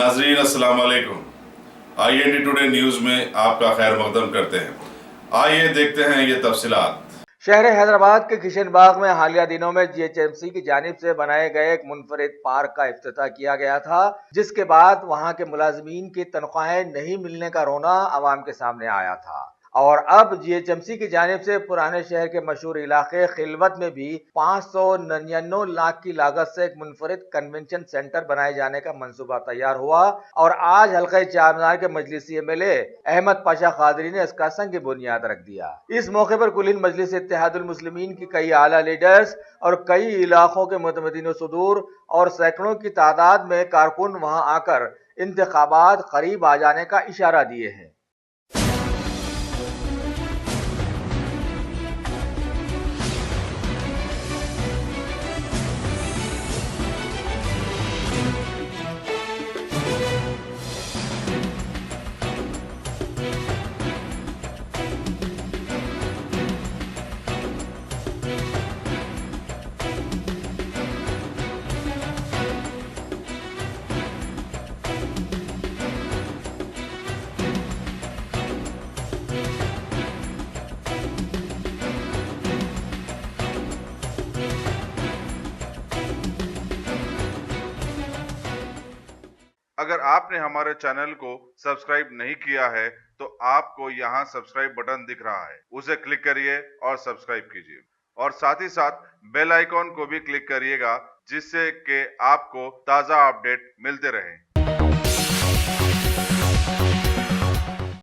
नाजरीन अस्सलाम वालेकुम। IND टुडे न्यूज़ में आपका खैर मकदम करते हैं। आइए देखते हैं ये तफसीलात। शहर हैदराबाद के किशनबाग में हालिया दिनों में GHMC की जानिब से बनाए गए एक मुनफरिद पार्क का इफ्तिताह किया गया था, जिसके बाद वहां के मुलाजमीन की तनख्वाहें नहीं मिलने का रोना आवाम के सामने आया था। और अब GHMC की जानिब से पुराने शहर के मशहूर इलाके खिलवत में भी 599 लाख की लागत से एक मुनफरिद कन्वेंशन सेंटर बनाए जाने का मंसूबा तैयार हुआ और आज हल्का चारमीनार के मजलिसी MLA अहमद पाशा कादरी ने इसका संग बुनियाद रख दिया। इस मौके पर कुल हिंद मजलिस इत्तेहादुल मुस्लिमीन की कई आला लीडर्स और कई इलाकों के मुतमदीन सुदूर और सैकड़ों की तादाद में कारकुन वहां आकर इंतखाबात करीब आ जाने का इशारा दिए हैं। अगर आपने हमारे चैनल को सब्सक्राइब नहीं किया है तो आपको यहाँ सब्सक्राइब बटन दिख रहा है, उसे क्लिक करिए और सब्सक्राइब कीजिए और साथ ही साथ बेल आइकॉन को भी क्लिक करिएगा, जिससे कि आपको ताज़ा अपडेट मिलते रहें।